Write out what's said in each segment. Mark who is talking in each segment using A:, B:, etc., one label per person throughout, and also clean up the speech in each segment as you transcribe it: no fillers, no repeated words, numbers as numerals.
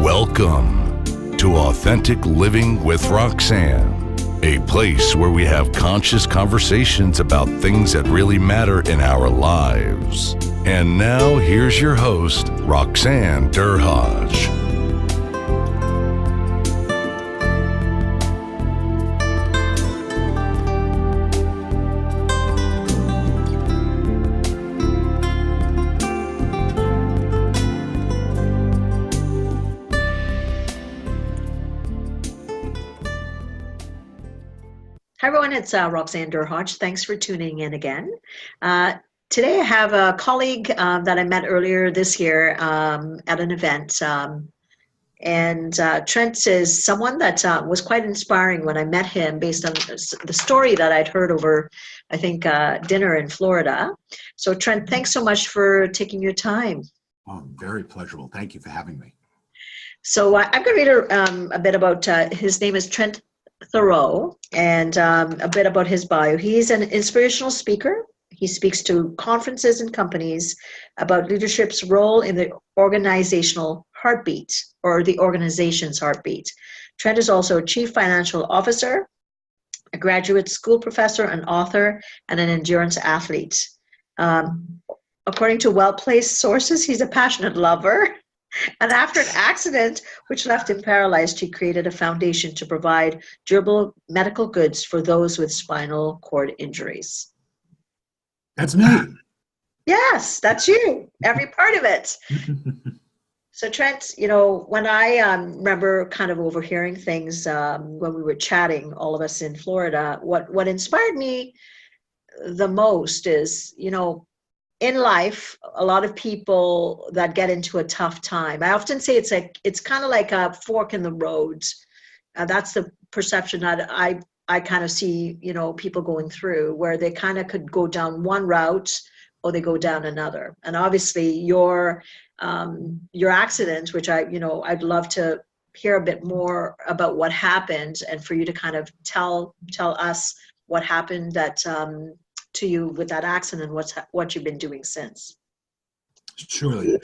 A: Welcome to Authentic Living with Roxanne, a place where we have conscious conversations about things that really matter in our lives. And now here's your host, Roxanne Theroux.
B: Hi, everyone. It's Roxanne Theroux. Thanks for tuning in again. Today, I have a colleague that I met earlier this year at an event. Trent is someone that was quite inspiring when I met him based on the story that I'd heard over, I think, dinner in Florida. So, Trent, thanks so much for taking your time.
C: Oh, very pleasurable. Thank you for having me.
B: So, I'm going to read a bit about, his name is Trent Theroux, and a bit about his bio. He's an inspirational speaker. He speaks to conferences and companies about leadership's role in the organizational heartbeat, or the organization's heartbeat. Trent is also a chief financial officer, a graduate school professor, an author, and an endurance athlete. According to well-placed sources, he's a passionate lover. And after an accident which left him paralyzed, he created a foundation to provide durable medical goods for those with spinal cord injuries.
C: That's me.
B: Yes, that's you. Every part of it. So Trent, when I remember kind of overhearing things when we were chatting, all of us in Florida, what inspired me the most is, in life, a lot of people that get into a tough time, I often say it's kind of like a fork in the road. That's the perception that I kind of see, people going through, where they kind of could go down one route or they go down another. And obviously your accident, which I'd love to hear a bit more about what happened, and for you to kind of tell us what happened to you with that accident, what you've been doing since.
C: Surely.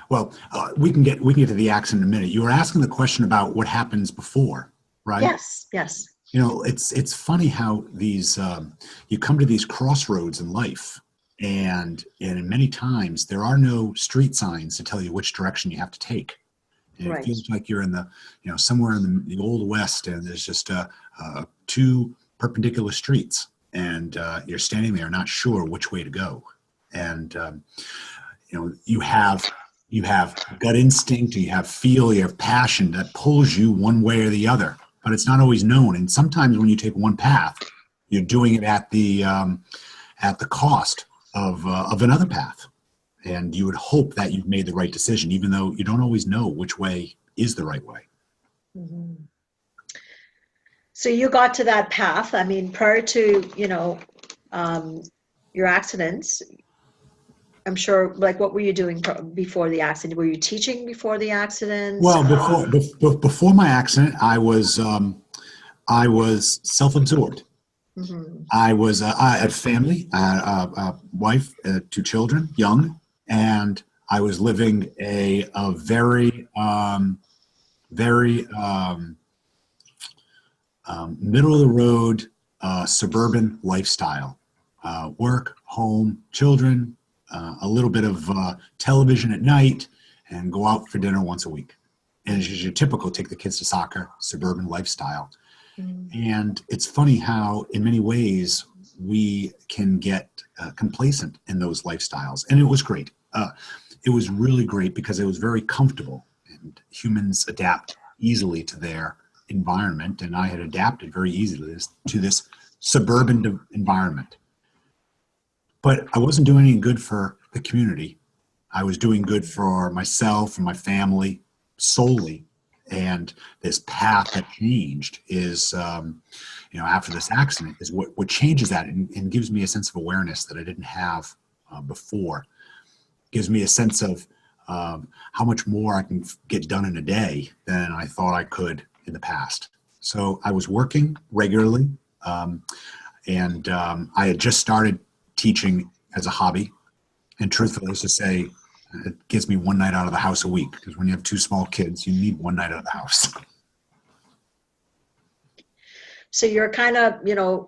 C: Well, we can get to the accident in a minute. You were asking the question about what happens before, right?
B: Yes.
C: It's funny how these you come to these crossroads in life, and many times there are no street signs to tell you which direction you have to take. And
B: Right.
C: It feels like you're in the somewhere in the old west, and there's just two perpendicular streets. And you're standing there not sure which way to go. And, you have gut instinct, you have feel, you have passion that pulls you one way or the other, but it's not always known. And sometimes when you take one path, you're doing it at the cost of another path. And you would hope that you've made the right decision, even though you don't always know which way is the right way.
B: Mm-hmm. So you got to that path. I mean, prior to, your accidents, I'm sure, like, what were you doing before the accident? Were you teaching before the accident?
C: Well, before my accident, I was self-absorbed.
B: Mm-hmm.
C: I had family, a wife, 2 children, young, and I was living a very middle of the road, suburban lifestyle. Work, home, children, a little bit of television at night, and go out for dinner once a week. And it's just your typical take the kids to soccer, suburban lifestyle. Mm-hmm. And it's funny how, in many ways, we can get complacent in those lifestyles. And it was great. It was really great because it was very comfortable, and humans adapt easily to their environment, and I had adapted very easily to this suburban environment. But I wasn't doing any good for the community. I was doing good for myself and my family solely. And this path that changed is, after this accident, is what changes that and gives me a sense of awareness that I didn't have before. Gives me a sense of how much more I can get done in a day than I thought I could in the past. So I was working regularly, and I had just started teaching as a hobby. And truthfully, to say, It gets me one night out of the house a week, because when you have two small kids, you need one night out of the house.
B: So you're kind of,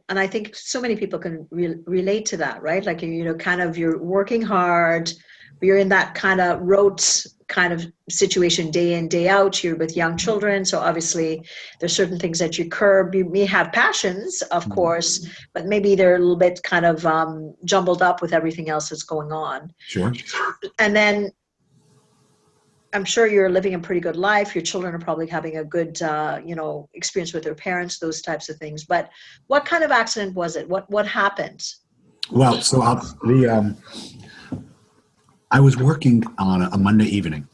B: and I think so many people can relate to that, right? Like, kind of you're working hard, but you're in that kind of rote kind of situation day in, day out. You're with young children. So obviously there's certain things that you curb. You may have passions, of course, but maybe they're a little bit kind of jumbled up with everything else that's going on.
C: Sure.
B: And then I'm sure you're living a pretty good life. Your children are probably having a good, experience with their parents, those types of things. But what kind of accident was it? What happened?
C: Well, so I was working on a Monday evening.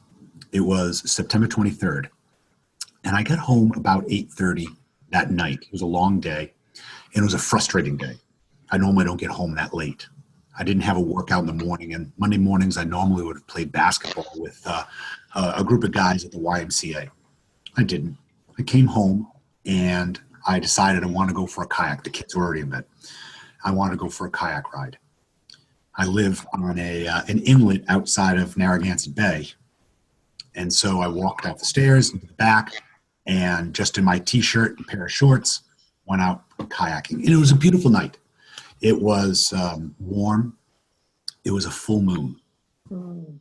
C: It was September 23rd. And I got home about 8:30 that night. It was a long day, and it was a frustrating day. I normally don't get home that late. I didn't have a workout in the morning, and Monday mornings I normally would have played basketball with a group of guys at the YMCA. I didn't. I came home, and I decided I want to go for a kayak. The kids were already in bed. I wanted to go for a kayak ride. I live on an inlet outside of Narragansett Bay. And so I walked out the stairs into the back, and just in my t-shirt and pair of shorts, went out kayaking. And it was a beautiful night. It was warm. It was a full moon.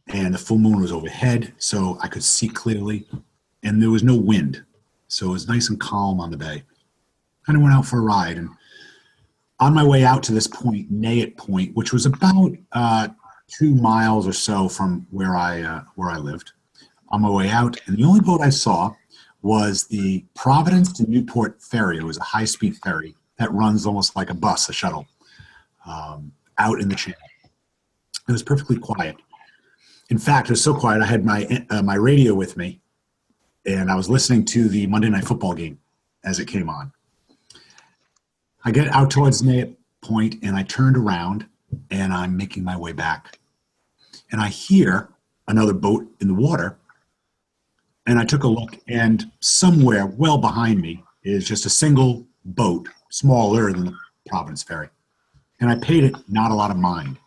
C: And the full moon was overhead, so I could see clearly. And there was no wind. So it was nice and calm on the bay. And I went out for a ride. And on my way out to this point, Nayet Point, which was about 2 miles or so from where I lived, on my way out, and the only boat I saw was the Providence to Newport ferry. It was a high-speed ferry that runs almost like a bus, a shuttle, out in the channel. It was perfectly quiet. In fact, it was so quiet, I had my radio with me, and I was listening to the Monday Night Football game as it came on. I get out towards Nayet Point, and I turned around, and I'm making my way back. And I hear another boat in the water, and I took a look, and somewhere well behind me is just a single boat, smaller than the Providence ferry. And I paid it not a lot of mind.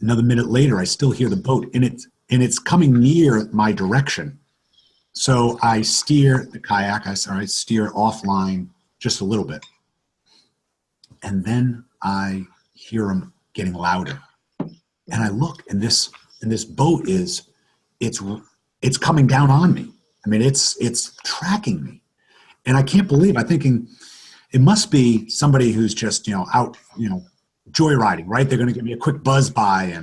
C: Another minute later, I still hear the boat, and it's coming near my direction. So I steer the kayak, I steer offline just a little bit. And then I hear them getting louder. And I look, and this boat it's coming down on me. I mean, it's tracking me. And I can't believe, I'm thinking it must be somebody who's just, out, joyriding, right? They're going to give me a quick buzz by.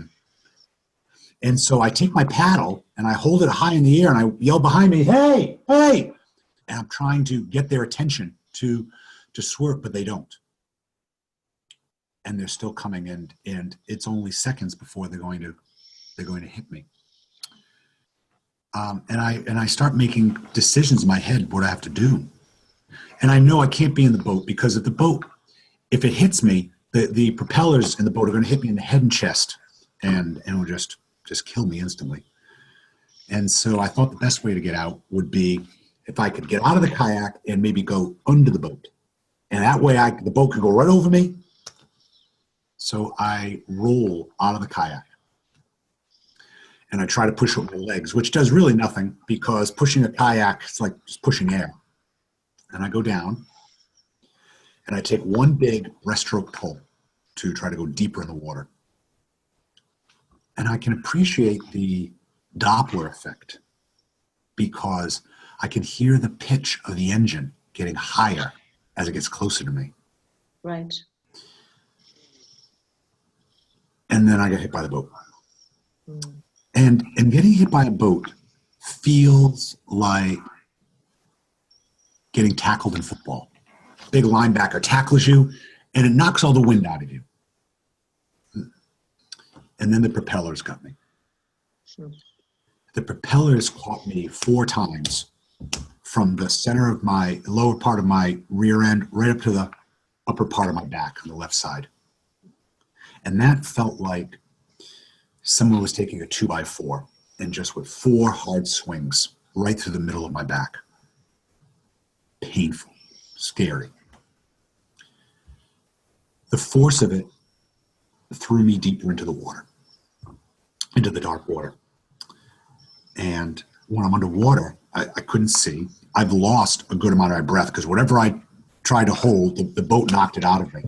C: And so I take my paddle and I hold it high in the air and I yell behind me, hey, hey. And I'm trying to get their attention to swerve, but they don't. And they're still coming in, and it's only seconds before they're going to hit me. And I start making decisions in my head what I have to do. And I know I can't be in the boat, because if it hits me, the propellers in the boat are going to hit me in the head and chest, and it'll just kill me instantly. And so I thought the best way to get out would be if I could get out of the kayak and maybe go under the boat. And that way the boat could go right over me. So I roll out of the kayak. And I try to push with my legs, which does really nothing, because pushing a kayak, it's like just pushing air. And I go down, and I take one big breaststroke pull to try to go deeper in the water. And I can appreciate the Doppler effect, because I can hear the pitch of the engine getting higher as it gets closer to me.
B: Right.
C: And then I get hit by the boat. And getting hit by a boat feels like getting tackled in football. Big linebacker tackles you, and it knocks all the wind out of you. And then the propellers got me. The propellers caught me 4 times from the center of my lower part of my rear end right up to the upper part of my back on the left side. And that felt like someone was taking a 2x4 and just with 4 hard swings right through the middle of my back. Painful, scary. The force of it threw me deeper into the water. into the dark water. And when I'm underwater, I couldn't see. I've lost a good amount of my breath because whatever I tried to hold, the boat knocked it out of me.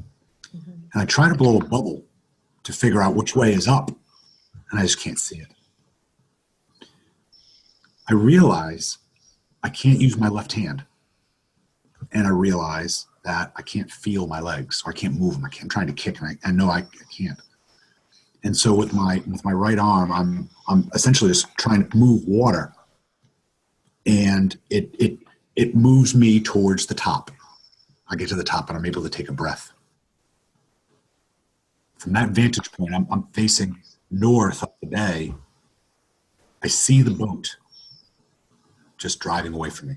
C: And I try to blow a bubble to figure out which way is up, and I just can't see it. I realize I can't use my left hand, and I realize that I can't feel my legs, or I can't move them. I'm trying to kick, and I know I can't. And so with my right arm, I'm essentially just trying to move water, and it moves me towards the top. I get to the top, and I'm able to take a breath. From that vantage point, I'm facing north up the bay. I see the boat just driving away from me.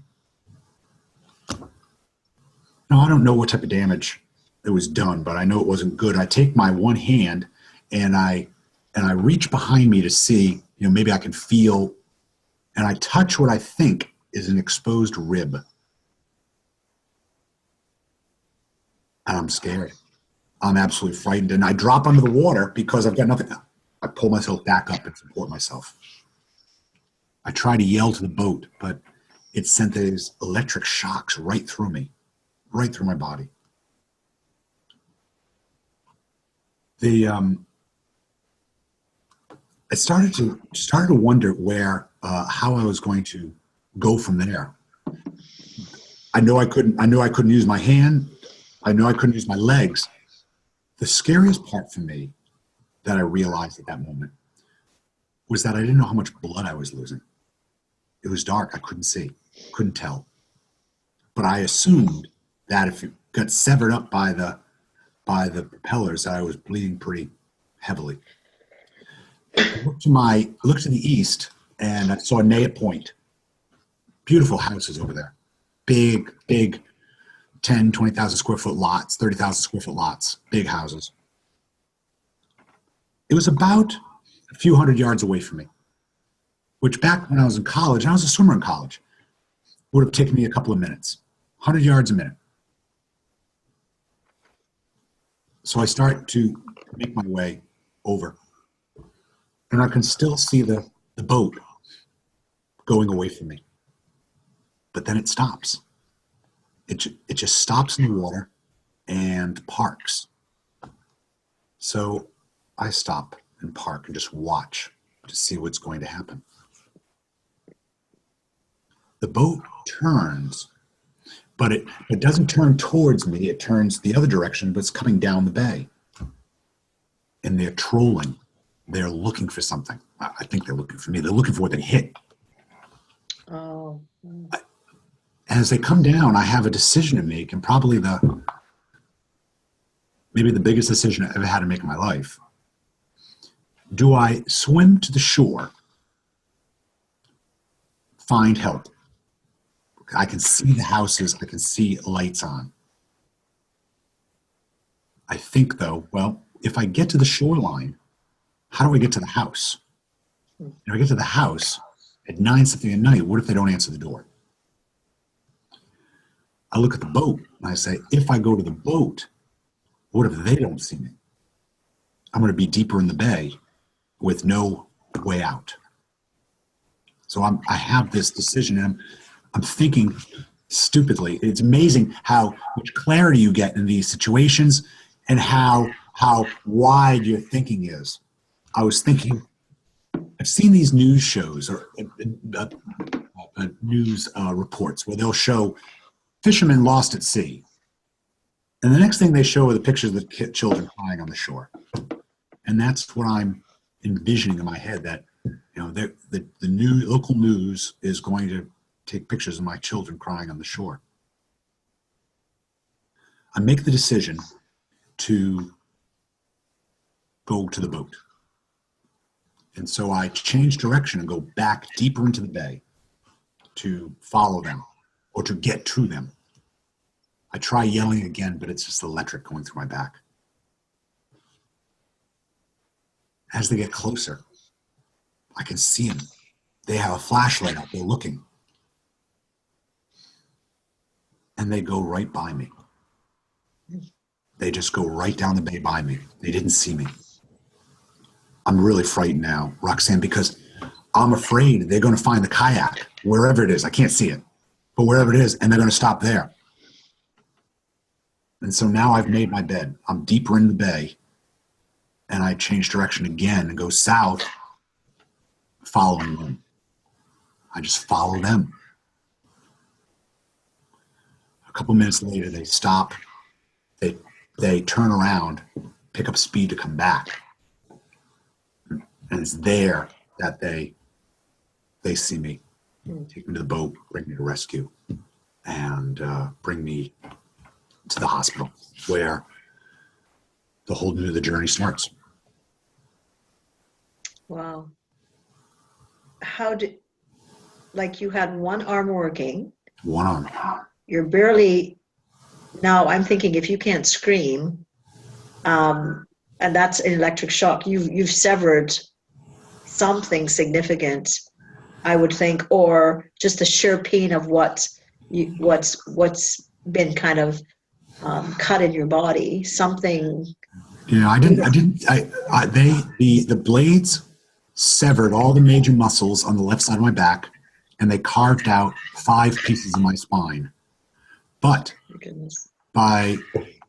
C: Now, I don't know what type of damage it was done, but I know it wasn't good. I take my one hand and I reach behind me to see, maybe I can feel, and I touch what I think is an exposed rib. And I'm scared. I'm absolutely frightened. And I drop under the water because I've got nothing. I pull myself back up and support myself. I try to yell to the boat, but it sent these electric shocks right through me, right through my body. I started to wonder how I was going to go from there. I knew I couldn't use my hand. I knew I couldn't use my legs. The scariest part for me that I realized at that moment was that I didn't know how much blood I was losing. It was dark. I couldn't see, couldn't tell. But I assumed that if it got severed up by the propellers, that I was bleeding pretty heavily. I looked to the east, and I saw Naya Point. Beautiful houses over there. Big 10, 20,000 square foot lots, 30,000 square foot lots, big houses. It was about a few hundred yards away from me, which back when I was in college, and I was a swimmer in college, would have taken me a couple of minutes, 100 yards a minute. So I start to make my way over, and I can still see the boat going away from me. But then it stops. It just stops in the water and parks. So I stop and park and just watch to see what's going to happen. The boat turns, but it doesn't turn towards me. It turns the other direction, but it's coming down the bay. And they're trolling. They're looking for something. I think they're looking for me. They're looking for what they hit.
B: Oh.
C: As they come down, I have a decision to make, and probably maybe the biggest decision I've ever had to make in my life. Do I swim to the shore, find help? I can see the houses, I can see lights on. I think though, well, if I get to the shoreline, how do I get to the house? If I get to the house at 9-something at night, what if they don't answer the door? I look at the boat and I say, if I go to the boat, what if they don't see me? I'm going to be deeper in the bay with no way out. So I have this decision, and I'm thinking stupidly. It's amazing how much clarity you get in these situations and how wide your thinking is. I was thinking, I've seen these news shows or news reports where they'll show fishermen lost at sea. And the next thing they show are the pictures of the children crying on the shore. And that's what I'm envisioning in my head, that the new local news is going to take pictures of my children crying on the shore. I make the decision to go to the boat. And so I change direction and go back deeper into the bay to follow them or to get to them. I try yelling again, but it's just electric going through my back. As they get closer, I can see them. They have a flashlight out. They're looking. And they go right by me. They just go right down the bay by me. They didn't see me. I'm really frightened now, Roxanne, because I'm afraid they're going to find the kayak, wherever it is. I can't see it, but wherever it is, and they're going to stop there. And so now I've made my bed. I'm deeper in the bay, and I change direction again and go south, following them. I just follow them. A couple minutes later, they stop. They turn around, pick up speed to come back. And it's there that they see me, take me to the boat, bring me to rescue, and bring me to the hospital where the whole new the journey starts.
B: Wow. Like you had one arm working.
C: One arm.
B: You're barely, now I'm thinking if you can't scream, and that's an electric shock, you've severed something significant, I would think, or just the sheer pain of what's been kind of cut in your body, something.
C: You know, the blades severed all the major muscles on the left side of my back, and they carved out 5 pieces of my spine. But by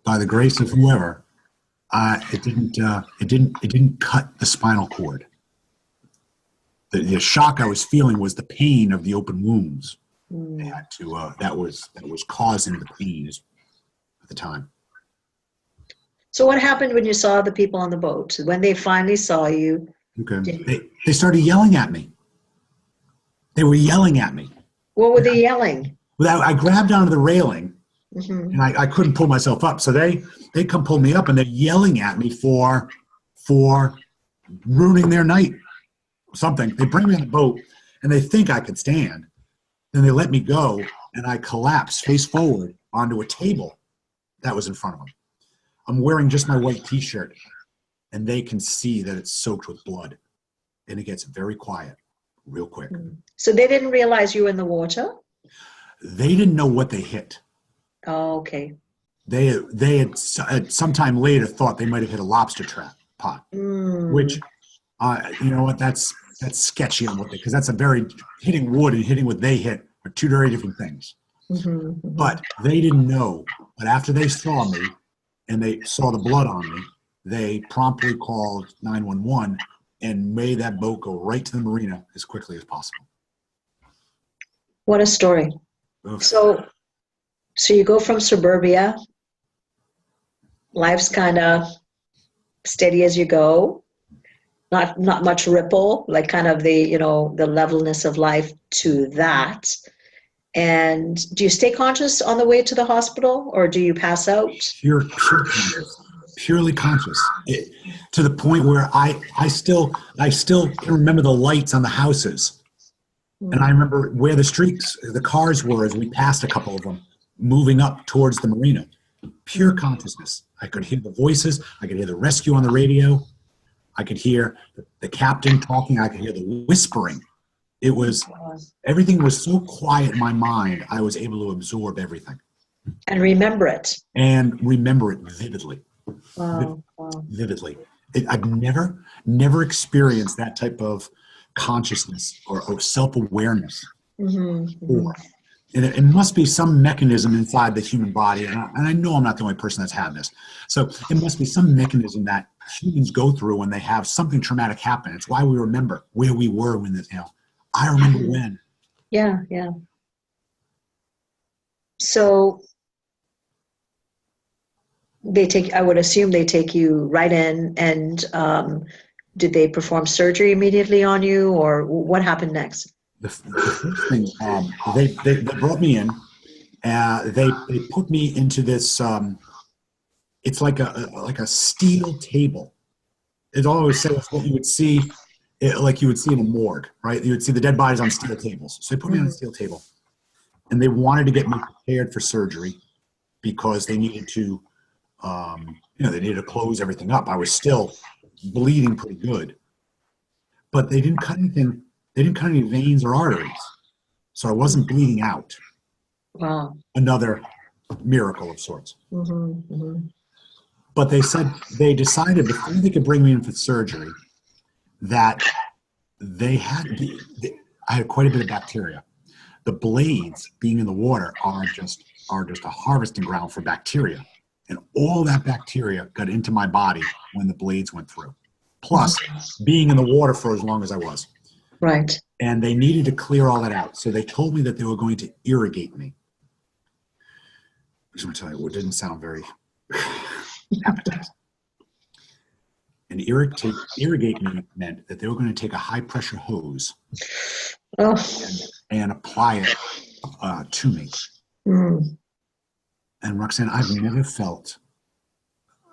C: the grace of whoever, it didn't cut the spinal cord. The shock I was feeling was the pain of the open wounds. They had to, that was causing the pain at the time.
B: So what happened when you saw the people on the boat? When they finally saw you?
C: Okay. They started yelling at me. They were yelling at me.
B: What were they yelling?
C: I grabbed onto the railing, and I couldn't pull myself up. So they come pull me up, and they're yelling at me for ruining their night. Something. They bring me on the boat, and they think I could stand. Then they let me go, and I collapse face forward onto a table that was in front of them. I'm wearing just my white T-shirt, and they can see that it's soaked with blood, and it gets very quiet real quick.
B: So they didn't realize you were in the water?
C: They didn't know what they hit.
B: Oh, okay.
C: They had sometime later thought they might have hit a lobster trap pot, which, you know what, that's sketchy on what because that's a very, hitting wood and hitting what they hit are 2 very different things. But they didn't know. But after they saw me and they saw the blood on me, they promptly called 911 and made that boat go right to the marina as quickly as possible.
B: What a story.
C: Oof.
B: So you go from suburbia, life's kind of steady as you go, not much ripple, like kind of the levelness of life to that. And do you stay conscious on the way to the hospital, or do you pass out?
C: Purely conscious, to the point where I still can remember the lights on the houses, and I remember where the cars were as we passed a couple of them, moving up towards the marina. Pure consciousness. I could hear the voices. I could hear the rescue on the radio. I could hear the captain talking. I could hear the whispering. It was, everything was so quiet in my mind, I was able to absorb everything.
B: And remember it.
C: And remember it vividly.
B: Wow.
C: Vividly. I've never experienced that type of consciousness or self-awareness before. And it must be some mechanism inside the human body, and I know I'm not the only person that's had this. So it must be some mechanism that humans go through when they have something traumatic happen. It's why we remember where we were when this, I remember when.
B: Yeah. So I would assume they take you right in, and did they perform surgery immediately on you, or what happened next?
C: The first thing, they brought me in. They put me into this. It's like a steel table. It always says what you would see, like you would see in a morgue, right? You would see the dead bodies on steel tables. So they put me on a steel table, and they wanted to get me prepared for surgery because they needed to, they needed to close everything up. I was still bleeding pretty good, but they didn't cut anything. They didn't cut any veins or arteries, so I wasn't bleeding out.
B: Wow.
C: Another miracle of sorts. But they decided before they could bring me in for surgery, that I had quite a bit of bacteria. The blades being in the water are just a harvesting ground for bacteria. And all that bacteria got into my body when the blades went through. Plus being in the water for as long as I was.
B: Right.
C: And they needed to clear all that out. So they told me that they were going to irrigate me. I just want to tell you, it didn't sound very appetizing. And irrigate me meant that they were going to take a high pressure hose and apply it to me.
B: Mm.
C: And Roxanne, I've never felt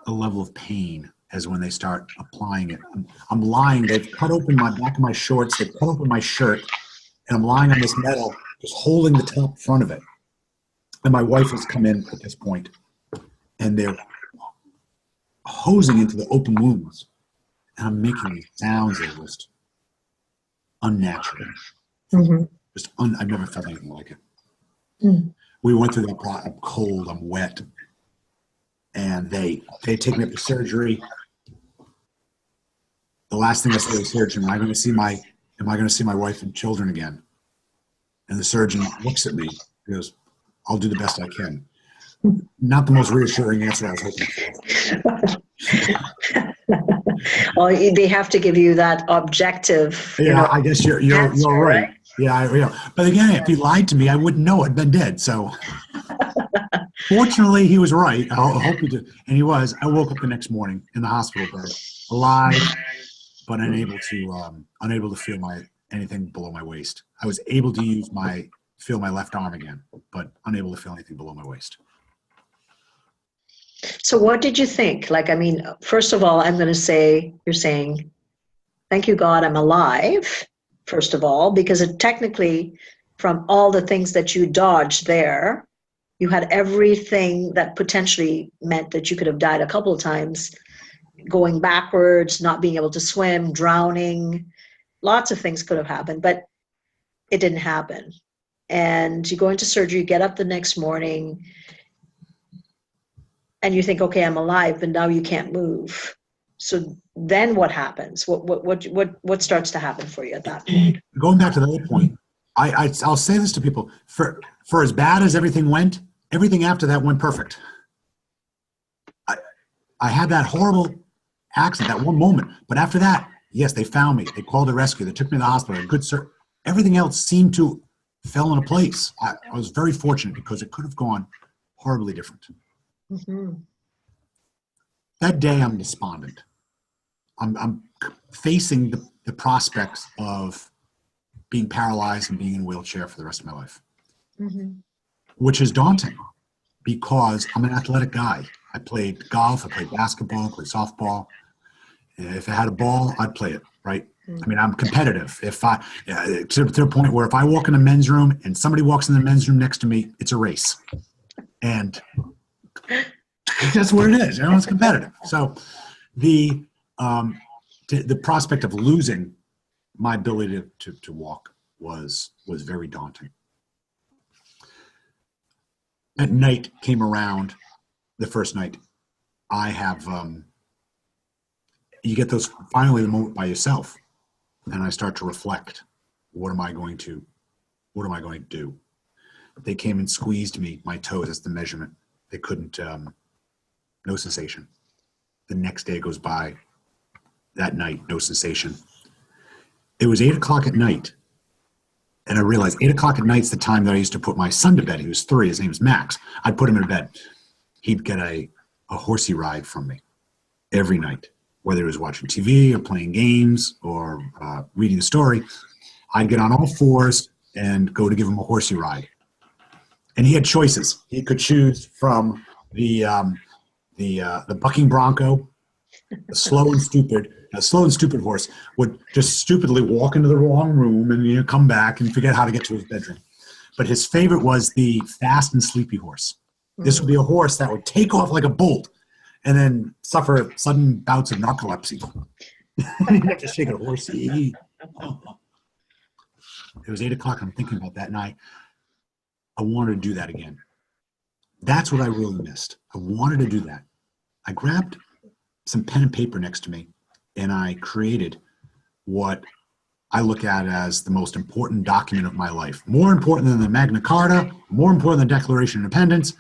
C: a level of pain as when they start applying it. I'm lying, they've cut open my back of my shorts, they've cut open my shirt, and I'm lying on this metal, just holding the top front of it. And my wife has come in at this point, and they're hosing into the open wounds. And I'm making these sounds that are just unnatural.
B: Mm-hmm.
C: I've never felt anything like it.
B: Mm.
C: We went through that process. I'm cold, I'm wet. And they take me up to surgery. The last thing I say to the surgeon, am I going to see my wife and children again? And the surgeon looks at me, he goes, I'll do the best I can. Not the most reassuring answer I was hoping for.
B: Well, they have to give you that objective.
C: Yeah, I guess you're
B: answer,
C: right. Yeah. But again, if he lied to me, I wouldn't know. I'd been dead. So fortunately, he was right. I hope he did. And he was. I woke up the next morning in the hospital bed, alive, but unable to feel anything below my waist. I was able to feel my left arm again, but unable to feel anything below my waist.
B: So what did you think? First of all, I'm going to say, you're saying, thank you, God, I'm alive, first of all, because technically, from all the things that you dodged there, you had everything that potentially meant that you could have died a couple of times, going backwards, not being able to swim, drowning. Lots of things could have happened, but it didn't happen. And you go into surgery, you get up the next morning, and you think, okay, I'm alive, but now you can't move. So then what happens? What starts to happen for you at that point?
C: Going back to the other point, I'll say this to people: for as bad as everything went, everything after that went perfect. I had that horrible accident, that one moment, but after that, yes, they found me. They called the rescue. They took me to the hospital. Everything else seemed to fell into place. I was very fortunate because it could have gone horribly different.
B: Mm-hmm.
C: That day, I'm despondent. I'm facing the prospects of being paralyzed and being in a wheelchair for the rest of my life, which is daunting because I'm an athletic guy. I played golf, I played basketball, I played softball. If I had a ball, I'd play it, right? I mean, I'm competitive. To the point where if I walk in the men's room and somebody walks in the men's room next to me, it's a race. And that's what it is. It's competitive. So the prospect of losing my ability to walk was very daunting. At night came around, the first night. I have you get those finally the moment by yourself, and I start to reflect. What am I going to do? They came and squeezed me, my toes. That's the measurement. They couldn't. No sensation. The next day goes by. That night, no sensation. It was 8:00 at night, and I realized 8:00 at night's the time that I used to put my son to bed. He was 3. His name was Max. I'd put him in bed. He'd get a horsey ride from me every night, whether he was watching TV or playing games or reading a story. I'd get on all fours and go to give him a horsey ride. And he had choices. He could choose from the bucking bronco, the slow and stupid. A slow and stupid horse would just stupidly walk into the wrong room and come back and forget how to get to his bedroom. But his favorite was the fast and sleepy horse. This would be a horse that would take off like a bolt and then suffer sudden bouts of narcolepsy. You'd have to shake a horsey. It was 8:00. I'm thinking about that night. I wanted to do that again. That's what I really missed. I wanted to do that. I grabbed some pen and paper next to me, and I created what I look at as the most important document of my life. More important than the Magna Carta, more important than the Declaration of Independence.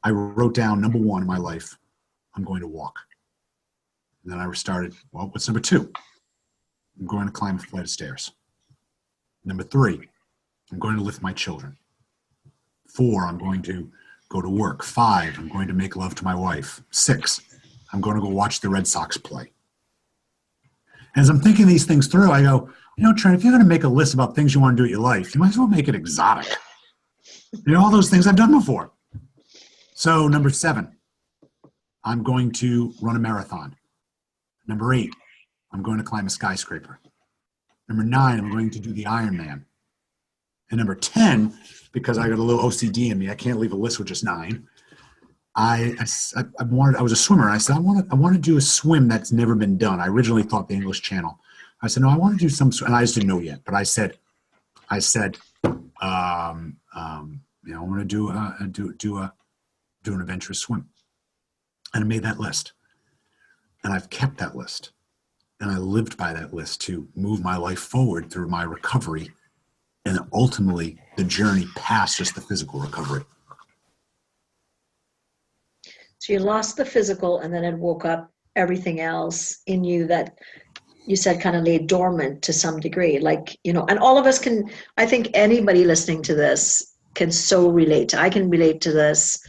C: I wrote down number 1 in my life, I'm going to walk. And then I started, well, what's number 2? I'm going to climb a flight of stairs. Number 3, I'm going to lift my children. 4, I'm going to go to work. 5, I'm going to make love to my wife. 6, I'm going to go watch the Red Sox play. As I'm thinking these things through, I go, Trent, if you're going to make a list about things you want to do in your life, you might as well make it exotic. All those things I've done before. So number 7, I'm going to run a marathon. Number 8, I'm going to climb a skyscraper. Number 9, I'm going to do the Ironman. And number 10, because I got a little OCD in me, I can't leave a list with just 9. I was a swimmer. I said, I want to do a swim that's never been done. I originally thought the English Channel. I said, no, I want to do some, and I just didn't know yet. But I said, I want to do an adventurous swim. And I made that list. And I've kept that list. And I lived by that list to move my life forward through my recovery and ultimately the journey past just the physical recovery.
B: So you lost the physical, and then it woke up everything else in you that you said kind of lay dormant to some degree. Like, and all of us can, I think anybody listening to this can so relate. I can relate to this.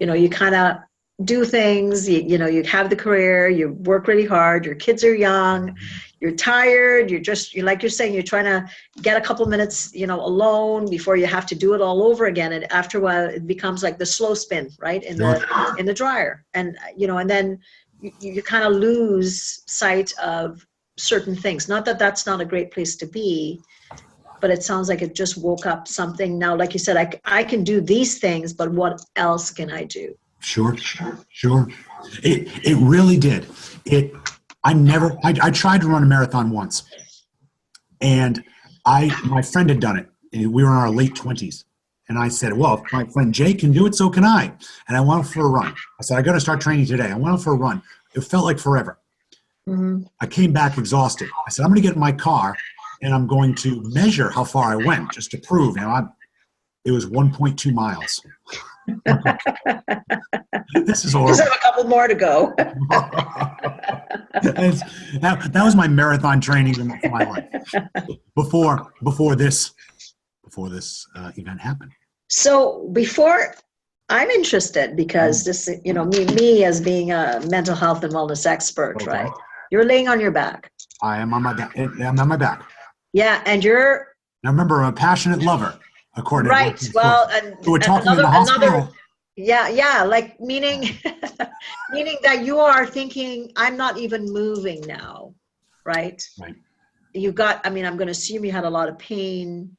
B: You kind of do things, you have the career, you work really hard, your kids are young, you're tired, you're like you're saying, you're trying to get a couple minutes, alone before you have to do it all over again. And after a while, it becomes like the slow spin, right? In the dryer. And, and then you kind of lose sight of certain things. Not that that's not a great place to be, but it sounds like it just woke up something. Now, like you said, I can do these things, but what else can I do?
C: Sure. It really did. I tried to run a marathon once, and my friend had done it. And we were in our late 20s. And I said, well, if my friend Jay can do it, so can I. And I went for a run. I said, I got to start training today. I went out for a run. It felt like forever. Mm-hmm. I came back exhausted. I said, I'm going to get in my car and I'm going to measure how far I went just to prove, it was 1.2 miles. This is horrible.
B: Just have a couple more to go.
C: That was my marathon training for my life before this event happened.
B: So I'm interested because this, me as being a mental health and wellness expert, okay. Right? You're laying on your back.
C: I am on my back. I'm on my back.
B: Yeah, and you're.
C: Now remember, I'm a passionate lover. According
B: right.
C: To
B: well,
C: so we're talking in the hospital.
B: Yeah, like meaning that you are thinking, I'm not even moving now, right?
C: Right.
B: I'm going to assume you had a lot of pain.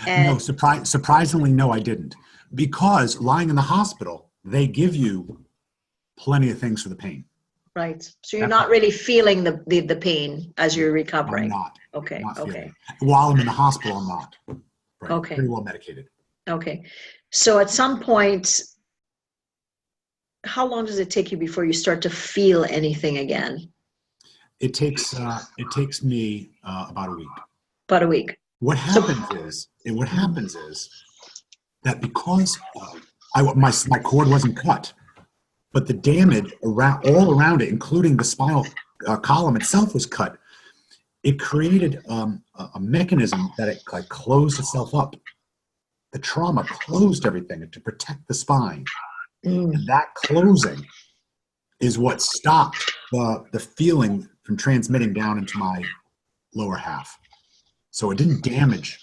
B: And
C: no, surprisingly, no, I didn't. Because lying in the hospital, they give you plenty of things for the pain.
B: Right. So you're not really feeling the pain as you're recovering.
C: I'm not.
B: Okay.
C: I'm not
B: okay.
C: While I'm in the hospital, I'm not. Right.
B: Okay.
C: Pretty well medicated.
B: Okay. So at some point, how long does it take you before you start to feel anything again?
C: It takes me about a week.
B: About a week.
C: What happens is that because my cord wasn't cut, but the damage all around it, including the spinal column itself, was cut. It created a mechanism that it closed itself up. The trauma closed everything to protect the spine. And that closing is what stopped the feeling from transmitting down into my lower half. So it didn't damage.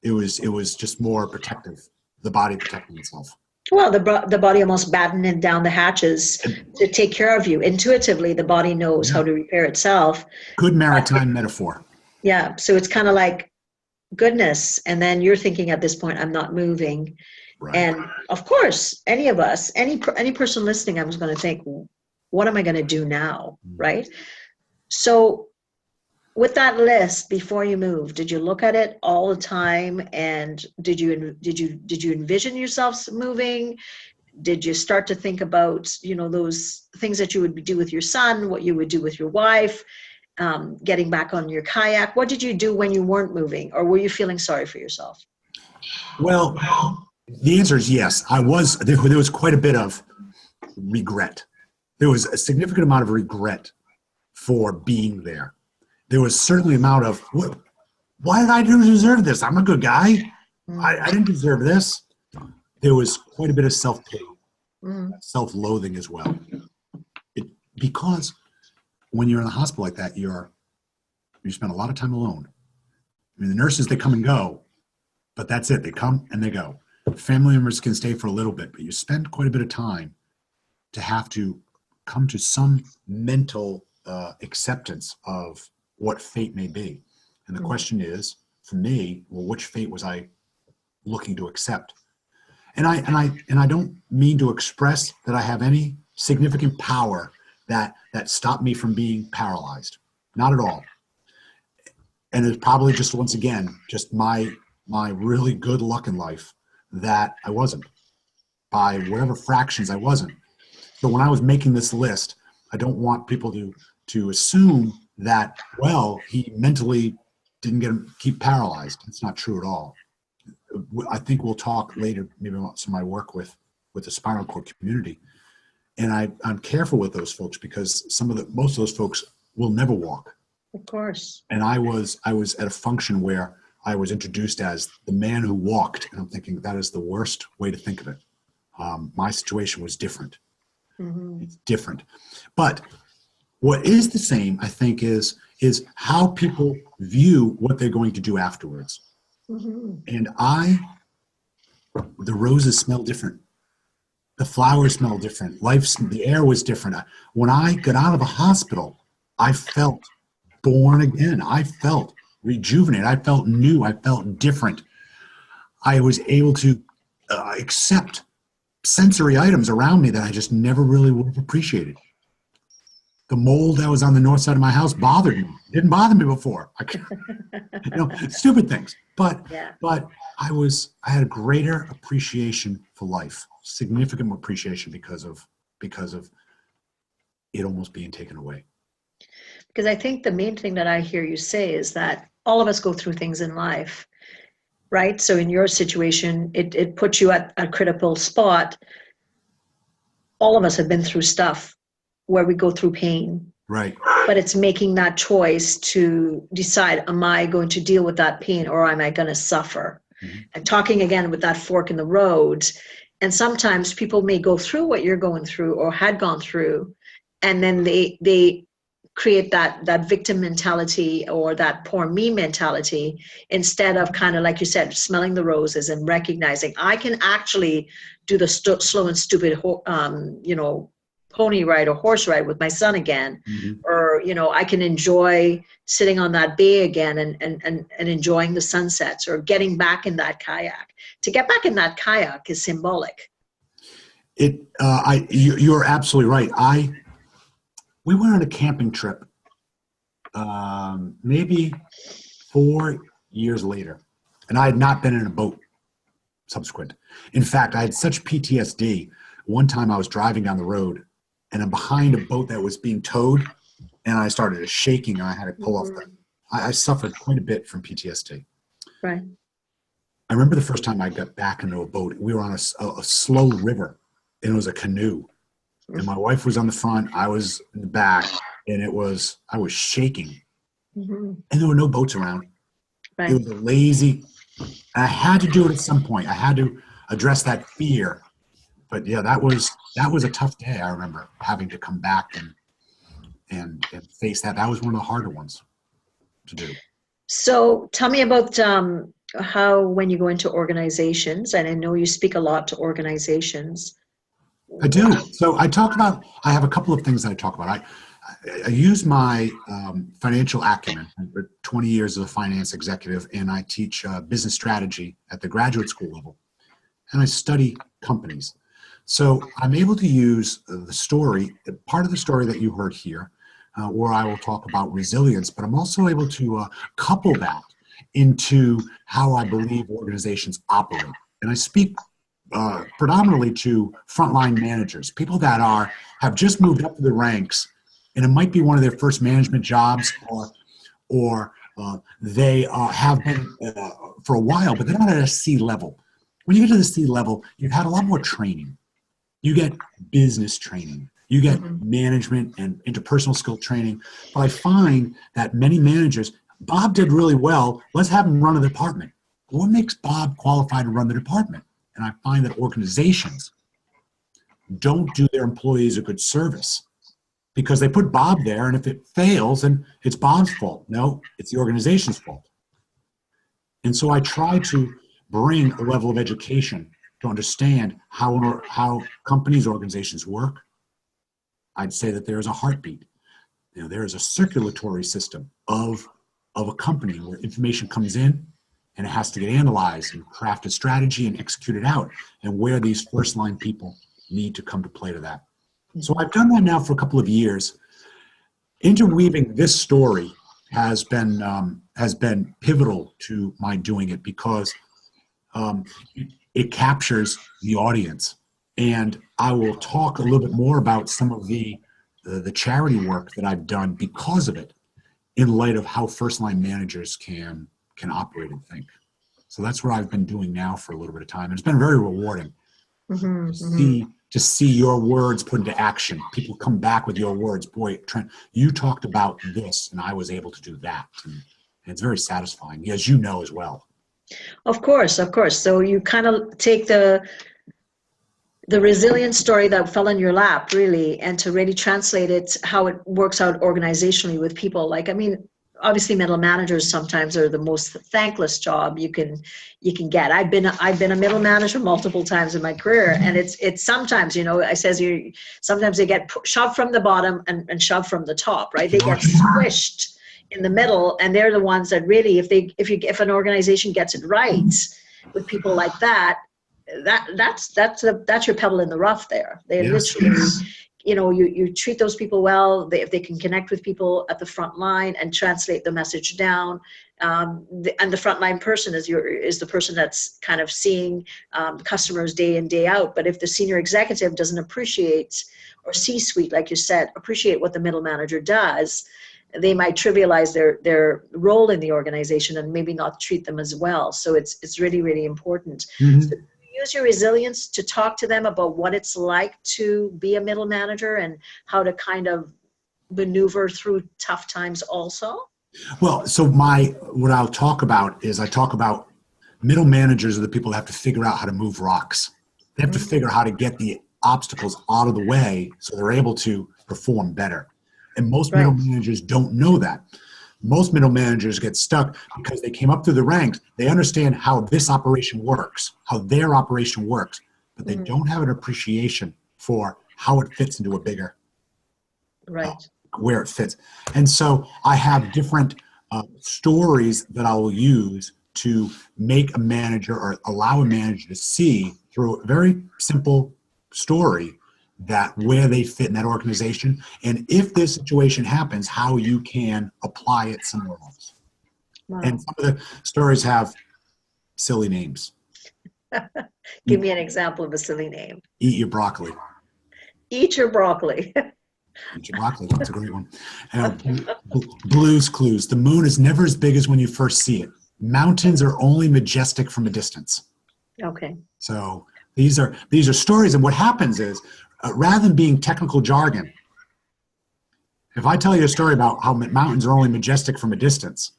C: It was just more protective. The body protecting itself.
B: Well, the body almost battening down the hatches to take care of you. Intuitively, the body knows how to repair itself.
C: Good maritime metaphor.
B: Yeah. So it's kind of like, goodness. And then you're thinking at this point, I'm not moving. Right. And of course, any of us, any person listening, I was going to think, what am I going to do now? Right. So with that list, before you moved, did you look at it all the time? And did you envision yourself moving? Did you start to think about, those things that you would do with your son, what you would do with your wife? getting back on your kayak? What did you do when you weren't moving, or were you feeling sorry for yourself?
C: Well, the answer is yes. There was quite a bit of regret. There was a significant amount of regret for being there. There was certainly an amount of, why did I deserve this? I'm a good guy. I didn't deserve this. There was quite a bit of self-pity, self-loathing as well. Because when you're in the hospital like that, you spend a lot of time alone. I mean, the nurses, they come and go, but that's it. They come and they go. Family members can stay for a little bit, but you spend quite a bit of time to have to come to some mental acceptance of what fate may be. And the question is, for me, well, which fate was I looking to accept? And I don't mean to express that I have any significant power that stopped me from being paralyzed. Not at all. And it's probably just, once again, just my really good luck in life that I wasn't. By whatever fractions I wasn't. So when I was making this list, I don't want people to assume that, well, he mentally didn't keep paralyzed. It's not true at all. I think we'll talk later maybe about some of my work with the spinal cord community. And I'm careful with those folks because most of those folks will never walk.
B: Of course.
C: And I was at a function where I was introduced as the man who walked. And I'm thinking that is the worst way to think of it. My situation was different. It's different. But what is the same, I think, is how people view what they're going to do afterwards. And the roses smell different. The flowers smell different. The air was different. When I got out of the hospital, I felt born again. I felt rejuvenated. I felt new. I felt different. I was able to accept sensory items around me that I just never really would have appreciated. The mold that was on the north side of my house bothered me. It didn't bother me before. Stupid things. But I had a greater appreciation for life, significant appreciation because of it almost being taken away.
B: Because I think the main thing that I hear you say is that all of us go through things in life, right? So in your situation, it puts you at a critical spot. All of us have been through stuff where we go through pain.
C: Right.
B: But it's making that choice to decide, am I going to deal with that pain or am I going to suffer? And talking again with that fork in the road. And sometimes people may go through what you're going through or had gone through, and then they create that victim mentality or that poor me mentality instead of kind of, like you said, smelling the roses and recognizing I can actually do the slow and stupid, pony ride or horse ride with my son again, or I can enjoy sitting on that bay again and enjoying the sunsets, or getting back in that kayak. To get back in that kayak is symbolic.
C: You're absolutely right. We went on a camping trip maybe 4 years later, and I had not been in a boat subsequent. In fact, I had such PTSD. One time I was driving down the road and I'm behind a boat that was being towed, and I started shaking, and I had to pull off I suffered quite a bit from PTSD.
B: Right.
C: I remember the first time I got back into a boat, we were on a slow river, and it was a canoe. And my wife was on the front, I was in the back, and I was shaking. And there were no boats around.
B: Right.
C: It was a lazy, and I had to do it at some point. I had to address that fear. But yeah, that was a tough day. I remember having to come back and face that. That was one of the harder ones to do.
B: So tell me about how, when you go into organizations, and I know you speak a lot to organizations.
C: I do. So I have a couple of things that I talk about. I use my financial acumen for 20 years as a finance executive, and I teach business strategy at the graduate school level, and I study companies. So I'm able to use the story, part of the story that you heard here, where I will talk about resilience, but I'm also able to couple that into how I believe organizations operate. And I speak predominantly to frontline managers, people that have just moved up the ranks and it might be one of their first management jobs, or they have been for a while, but they're not at a C level. When you get to the C level, you've had a lot more training. You get business training. You get management and interpersonal skill training. But I find that many managers, Bob did really well. Let's have him run a department. What makes Bob qualified to run the department? And I find that organizations don't do their employees a good service because they put Bob there, and if it fails, then it's Bob's fault. No, it's the organization's fault. And so I try to bring a level of education to understand how companies, organizations work. I'd say that there is a heartbeat. There is a circulatory system of a company where information comes in and it has to get analyzed and craft a strategy and execute it out, and where these first line people need to come to play to that. So I've done that now for a couple of years. Interweaving this story has been pivotal to my doing it because it captures the audience. And I will talk a little bit more about some of the charity work that I've done because of it, in light of how first-line managers can operate and think. So that's what I've been doing now for a little bit of time. And it's been very rewarding to see your words put into action. People come back with your words. Boy, Trent, you talked about this, and I was able to do that. And it's very satisfying, as you know as well.
B: Of course, of course. So you kind of take the resilience story that fell in your lap, really, and to really translate it, how it works out organizationally with people. Like, I mean, obviously middle managers sometimes are the most thankless job you can get. I've been a middle manager multiple times in my career, and it's sometimes, I says sometimes they get shoved from the bottom and shoved from the top, right? They get squished in the middle, and they're the ones that really, if an organization gets it right with people like that, that's your pebble in the rough there. They literally, you treat those people well. If they can connect with people at the front line and translate the message down, and the frontline person is the person that's kind of seeing customers day in, day out. But if the senior executive doesn't appreciate, or C-suite, like you said, appreciate what the middle manager does, they might trivialize their role in the organization and maybe not treat them as well. So it's really, really important. So use your resilience to talk to them about what it's like to be a middle manager and how to kind of maneuver through tough times also.
C: Well, so what I'll talk about is middle managers are the people that have to figure out how to move rocks. They have to figure out how to get the obstacles out of the way so they're able to perform better. And most middle managers don't know that. Most middle managers get stuck because they came up through the ranks. They understand how this operation works, how their operation works, but they don't have an appreciation for how it fits into a bigger, where it fits. And so I have different stories that I will use to make a manager, or allow a manager to see through a very simple story, that where they fit in that organization, and if this situation happens, how you can apply it somewhere else. Wow. And some of the stories have silly names.
B: Give me an example of a silly name.
C: Eat your broccoli.
B: Eat your broccoli.
C: Eat your broccoli. That's a great one. Blue's Clues. The moon is never as big as when you first see it. Mountains are only majestic from a distance.
B: Okay.
C: So these are stories, and what happens is, rather than being technical jargon, if I tell you a story about how mountains are only majestic from a distance,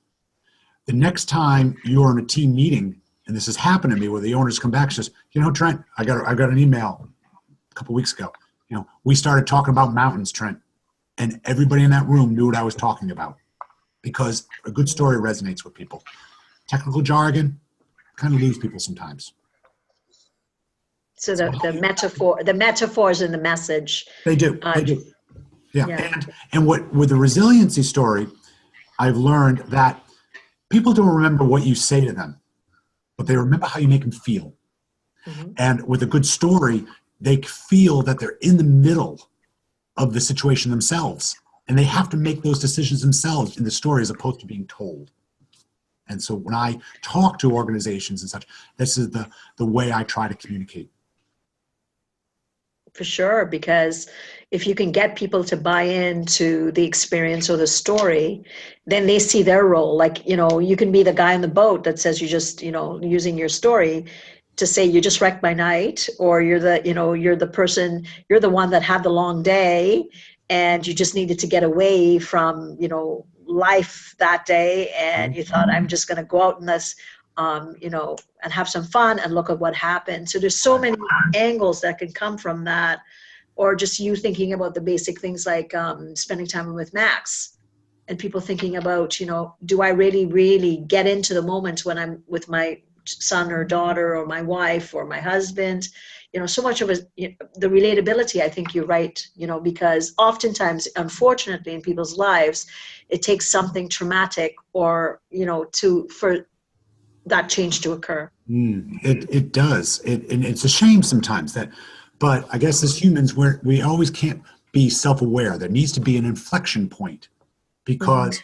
C: the next time you're in a team meeting, and this has happened to me where the owners come back and says, Trent, I got an email a couple weeks ago. We started talking about mountains, Trent, and everybody in that room knew what I was talking about, because a good story resonates with people. Technical jargon kind of lose people sometimes.
B: So the metaphors in the message.
C: They do. Yeah. And with the resiliency story, I've learned that people don't remember what you say to them, but they remember how you make them feel. And with a good story, they feel that they're in the middle of the situation themselves, and they have to make those decisions themselves in the story as opposed to being told. And so when I talk to organizations and such, this is the way I try to communicate.
B: For sure, because if you can get people to buy into the experience or the story, then they see their role. Like, you can be the guy on the boat that says you just, using your story to say you just wrecked my night, or you're the person, you're the one that had the long day and you just needed to get away from, life that day. And you thought, I'm just going to go out in this, and have some fun and look at what happened. So there's so many angles that can come from that, or just you thinking about the basic things like spending time with Max, and people thinking about, do I really get into the moment when I'm with my son or daughter or my wife or my husband? So much of it, the relatability, I think you're right, because oftentimes, unfortunately, in people's lives, it takes something traumatic or, for that change to occur.
C: It does. And it's a shame sometimes but I guess as humans, we always can't be self-aware. There needs to be an inflection point, because,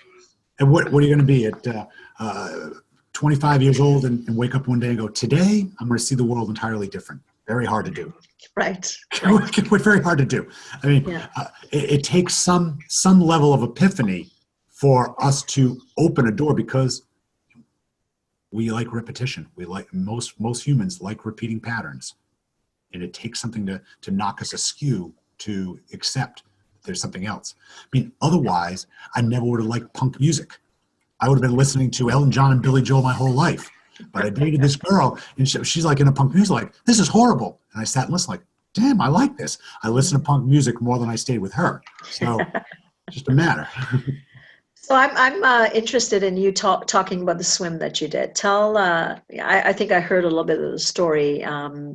C: and what are you going to be at 25 years old and wake up one day and go, today I'm going to see the world entirely different? Very hard to do.
B: Right.
C: Very hard to do. I mean, it takes some level of epiphany for us to open a door, because we like repetition. We like most humans like repeating patterns, and it takes something to knock us askew to accept there's something else. I mean, otherwise, I never would have liked punk music. I would have been listening to Elton John and Billy Joel my whole life. But I dated this girl, and she's like in a punk music, like, this is horrible. And I sat and listened, like, damn, I like this. I listen to punk music more than I stayed with her. So just a matter.
B: So I'm interested in you talking about the swim that you did. Tell, I think I heard a little bit of the story,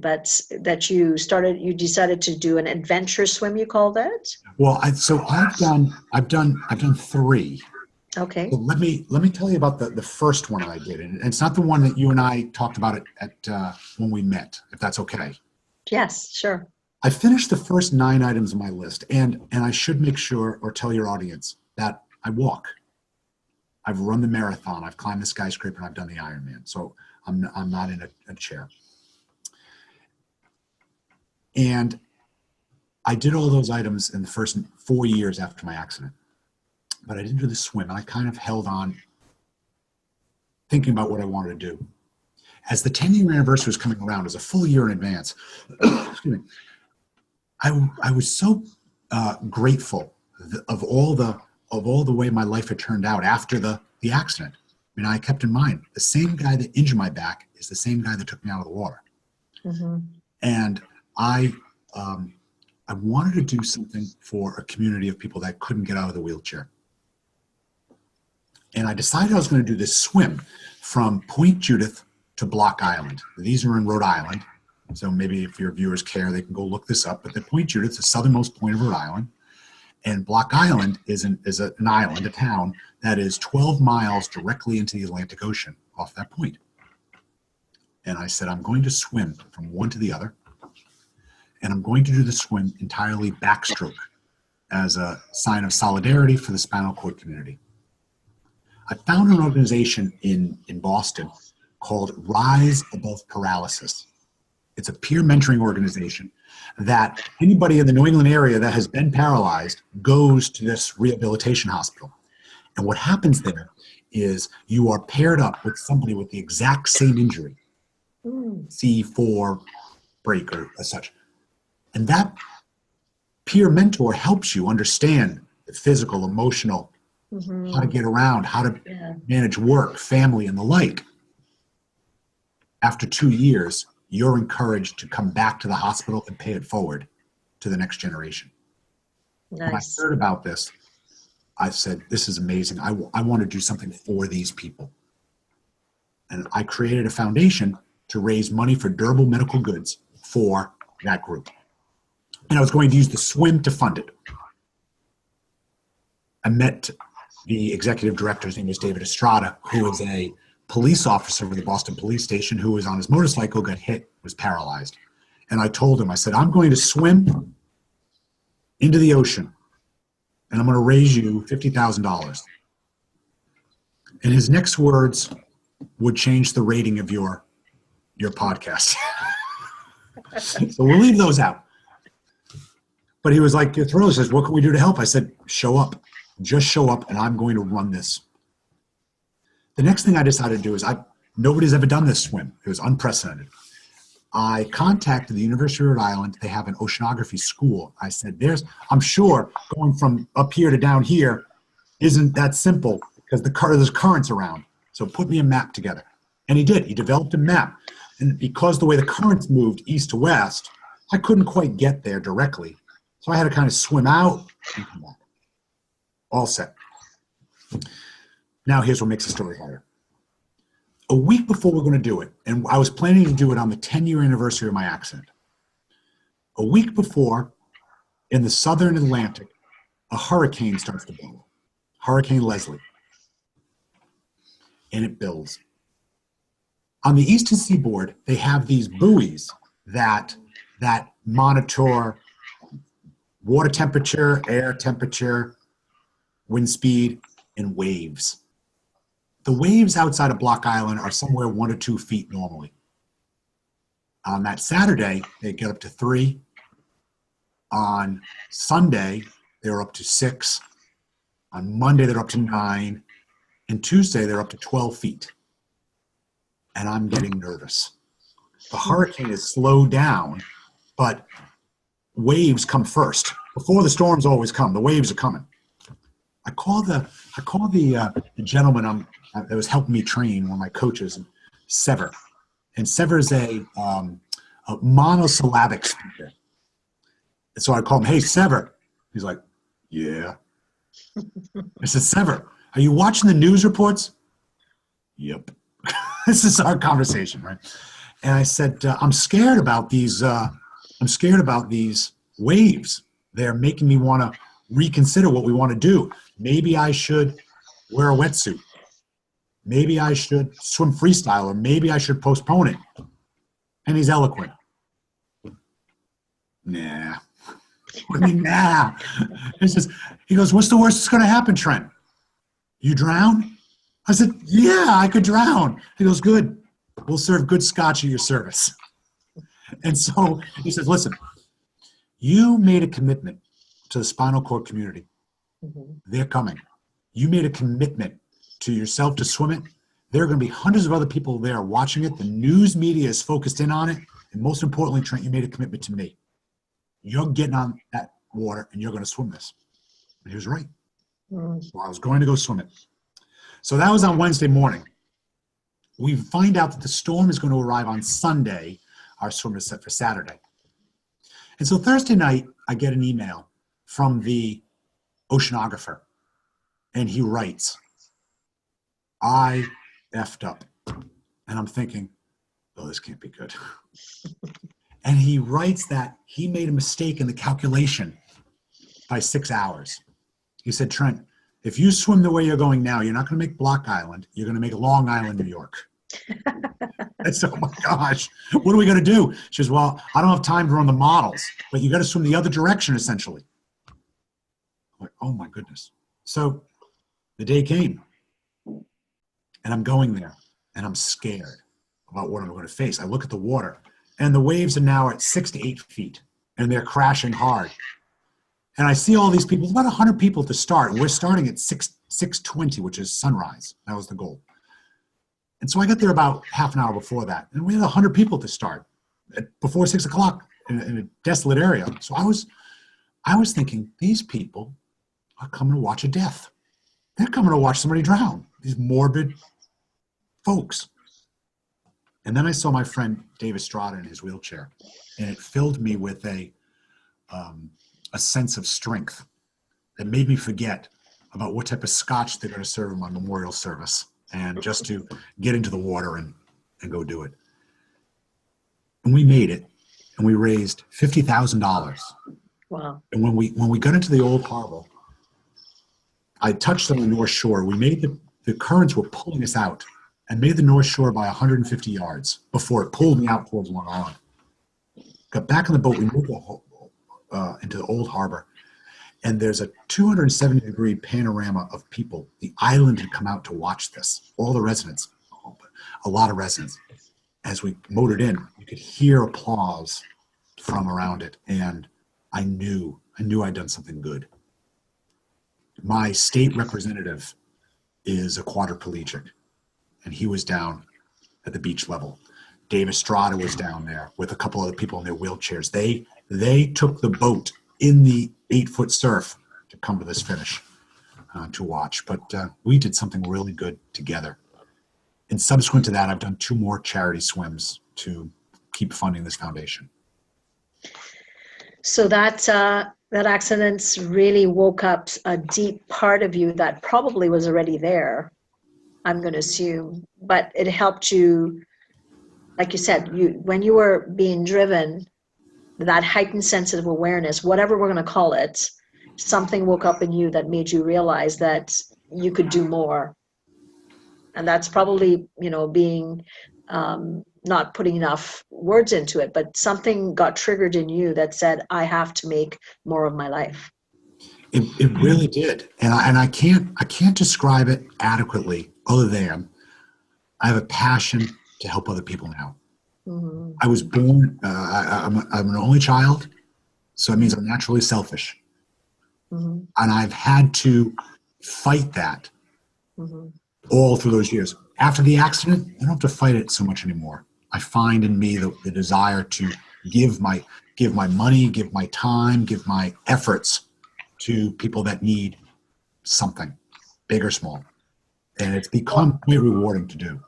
B: but that you decided to do an adventure swim, you called it?
C: Well, I've done 3.
B: Okay.
C: So let me tell you about the first one I did, and it's not the one that you and I talked about it at when we met, if that's okay.
B: Yes, sure.
C: I finished the first 9 items on my list, and I should make sure or tell your audience that I walk. I've run the marathon, I've climbed the skyscraper, and I've done the Ironman. So I'm not in a chair. And I did all those items in the first 4 years after my accident. But I didn't do the swim, and I kind of held on thinking about what I wanted to do. As the 10-year anniversary was coming around, as a full year in advance, excuse me, I was so grateful of all the way my life had turned out after the accident. I mean, I kept in mind, the same guy that injured my back is the same guy that took me out of the water. Mm-hmm. And I wanted to do something for a community of people that couldn't get out of the wheelchair. And I decided I was going to do this swim from Point Judith to Block Island. These are in Rhode Island. So maybe if your viewers care, they can go look this up. But the Point Judith is the southernmost point of Rhode Island. And Block Island is an island, a town that is 12 miles directly into the Atlantic Ocean off that point. And I said, I'm going to swim from one to the other. And I'm going to do the swim entirely backstroke as a sign of solidarity for the spinal cord community. I found an organization in Boston called Rise Above Paralysis. It's a peer mentoring organization that anybody in the New England area that has been paralyzed goes to this rehabilitation hospital. And what happens there is you are paired up with somebody with the exact same injury, C4 break or as such. And that peer mentor helps you understand the physical, emotional, how to get around, how to manage work, family, and the like. After 2 years, you're encouraged to come back to the hospital and pay it forward to the next generation. Nice. When I heard about this, I said, this is amazing. I want to do something for these people. And I created a foundation to raise money for durable medical goods for that group. And I was going to use the swim to fund it. I met the executive director, his name was David Estrada, who is a police officer for the Boston Police Station, who was on his motorcycle, got hit, was paralyzed. And I told him, I said, I'm going to swim into the ocean, and I'm going to raise you $50,000. And his next words would change the rating of your podcast. So we'll leave those out. But he was like, Theroux says, what can we do to help? I said, show up. Just show up, and I'm going to run this. The next thing I decided to do is nobody's ever done this swim. It was unprecedented. I contacted the University of Rhode Island. They have an oceanography school. I said, I'm sure going from up here to down here isn't that simple because there's currents around. So put me a map together. And he did. He developed a map. And because the way the currents moved east to west, I couldn't quite get there directly. So I had to kind of swim out and come back. All set. Now here's what makes the story harder. A week before we're going to do it, and I was planning to do it on the 10-year anniversary of my accident. A week before, in the southern Atlantic, a hurricane starts to blow. Hurricane Leslie. And it builds. On the eastern seaboard, they have these buoys that monitor water temperature, air temperature, wind speed, and waves. The waves outside of Block Island are somewhere 1 or 2 feet normally. On that Saturday, they get up to 3. On Sunday, they were up to 6. On Monday, they're up to 9. And Tuesday, they're up to 12 feet. And I'm getting nervous. The hurricane is slowed down, but waves come first. Before the storms always come, the waves are coming. I call the gentleman that was helping me train, one of my coaches, Sever. And Sever is a monosyllabic speaker. And so I call him, hey, Sever. He's like, yeah. I said, Sever, are you watching the news reports? Yep. This is our conversation, right? And I said, I'm scared about these waves. They're making me want to reconsider what we want to do. Maybe I should wear a wetsuit. Maybe I should swim freestyle, or maybe I should postpone it. And he's eloquent. Nah. What do you mean, nah? He goes, what's the worst that's going to happen, Trent? You drown? I said, yeah, I could drown. He goes, good. We'll serve good scotch at your service. And so he says, listen, you made a commitment to the spinal cord community. Mm-hmm. They're coming. You made a commitment to yourself to swim it. There are going to be hundreds of other people there watching it. The news media is focused in on it. And most importantly, Trent, you made a commitment to me. You're getting on that water and you're going to swim this. And he was right. Mm-hmm. So I was going to go swim it. So that was on Wednesday morning. We find out that the storm is going to arrive on Sunday. Our swim is set for Saturday. And so Thursday night, I get an email from the oceanographer. And he writes, I effed up. And I'm thinking, oh, this can't be good. And he writes that he made a mistake in the calculation by 6 hours. He said, Trent, if you swim the way you're going now, you're not going to make Block Island. You're going to make Long Island, New York. I said, oh my gosh, what are we going to do? She says, well, I don't have time to run the models, but you got to swim the other direction, essentially. I'm like, oh my goodness. So the day came, and I'm going there, and I'm scared about what I'm going to face. I look at the water, and the waves are now at 6 to 8 feet, and they're crashing hard. And I see all these people, about 100 people to start. We're starting at 6:20, which is sunrise. That was the goal. And so I got there about half an hour before that. And we had 100 people to start before 6 o'clock in a desolate area. So I was thinking, these people are coming to watch a death. They're coming to watch somebody drown. These morbid folks. And then I saw my friend Dave Estrada in his wheelchair. And it filled me with a sense of strength that made me forget about what type of scotch they're going to serve in my memorial service, and just to get into the water and go do it. And we made it, and we raised $50,000.
B: Wow.
C: And when we got into the old harbor, I touched on the North Shore. We made the currents were pulling us out, and made the North Shore by 150 yards before it pulled me out towards Long Island. Got back on the boat, we moved into the old harbor, and there's a 270-degree panorama of people. The island had come out to watch this. All the residents, a lot of residents. As we motored in, you could hear applause from around it, and I knew I knew I'd done something good. My state representative is a quadriplegic, and he was down at the beach level. Dave Estrada was down there with a couple other people in their wheelchairs. They took the boat in the 8-foot surf to come to this finish to watch. But we did something really good together. And subsequent to that, I've done 2 more charity swims to keep funding this foundation.
B: So that accident really woke up a deep part of you that probably was already there, I'm going to assume. But it helped you, like you said, when you were being driven, that heightened sense of awareness, whatever we're going to call it, something woke up in you that made you realize that you could do more. And that's probably, being not putting enough words into it, but something got triggered in you that said, I have to make more of my life.
C: It really did. And I can't describe it adequately other than I have a passion to help other people now. Mm-hmm. I was born, I'm an only child, so it means I'm naturally selfish. Mm-hmm. And I've had to fight that all through those years. After the accident, I don't have to fight it so much anymore. I find in me the desire to give my money, give my time, give my efforts to people that need something, big or small. And it's become quite rewarding to do.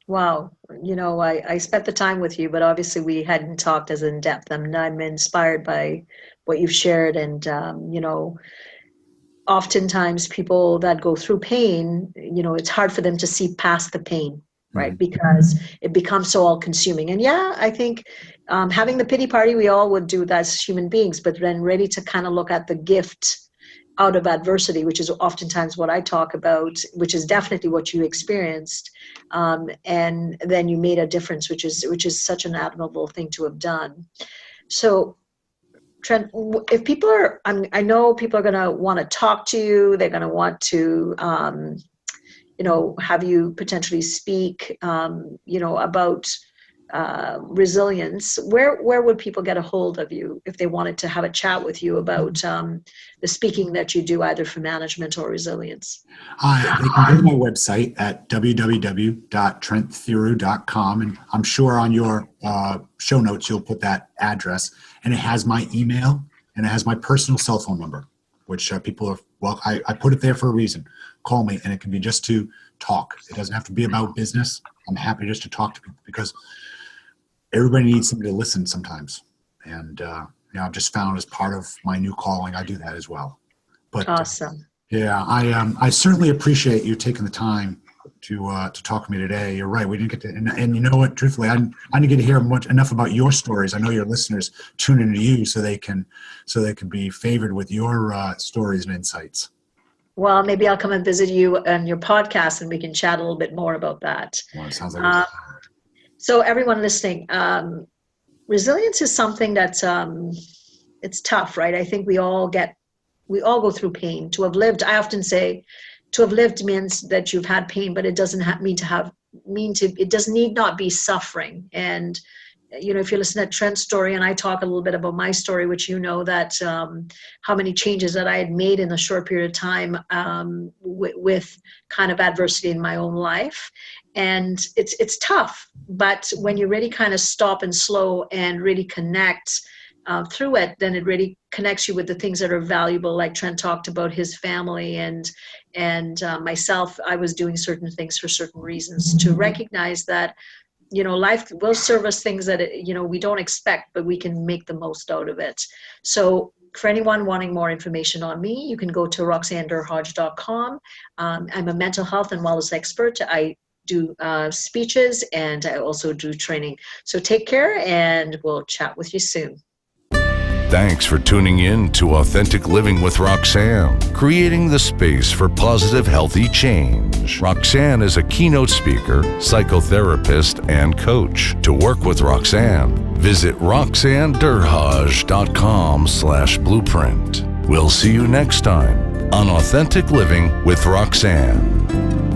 C: Wow.
B: I spent the time with you, but obviously we hadn't talked as in depth. I'm inspired by what you've shared. And, oftentimes people that go through pain, it's hard for them to see past the pain, right? Because it becomes so all consuming. And yeah, I think having the pity party, we all would do that as human beings, but then ready to kind of look at the gift out of adversity, which is oftentimes what I talk about, which is definitely what you experienced. And then you made a difference, which is such an admirable thing to have done. So Trent, if people are, I know people are going to want to talk to you. They're going to want to, have you potentially speak, about resilience. Where would people get a hold of you if they wanted to have a chat with you about the speaking that you do, either for management or resilience?
C: They can go to my website at www.trenttheroux.com, and I'm sure on your show notes you'll put that address, and it has my email and it has my personal cell phone number, which people are, I put it there for a reason. Call me, and it can be just to talk. It doesn't have to be about business. I'm happy just to talk to people because everybody needs somebody to listen sometimes. And, I've just found as part of my new calling, I do that as well. But
B: awesome.
C: I certainly appreciate you taking the time to talk to me today. You're right. We didn't get to, and you know what, truthfully, I didn't get to hear enough about your stories. I know your listeners tune into you so they can be favored with your stories and insights.
B: Well, maybe I'll come and visit you on your podcast and we can chat a little bit more about that.
C: Well, it sounds like
B: so everyone listening, resilience is something that's it's tough, right? I think we all go through pain. To have lived, I often say, to have lived means that you've had pain, but it doesn't it doesn't need not be suffering. And if you listen to Trent's story, and I talk a little bit about my story, which that how many changes that I had made in a short period of time with kind of adversity in my own life. And it's tough, but when you really kind of stop and slow and really connect through it, then it really connects you with the things that are valuable. Like Trent talked about his family and myself, I was doing certain things for certain reasons to recognize that, life will serve us things that, we don't expect, but we can make the most out of it. So for anyone wanting more information on me, you can go to roxannederhodge.com. I'm a mental health and wellness expert. I do speeches and I also do training. So take care and we'll chat with you soon.
A: Thanks for tuning in to Authentic Living with Roxanne, creating the space for positive, healthy change. Roxanne is a keynote speaker, psychotherapist, and coach. To work with Roxanne, visit roxannederhodge.com/blueprint. We'll see you next time on Authentic Living with Roxanne.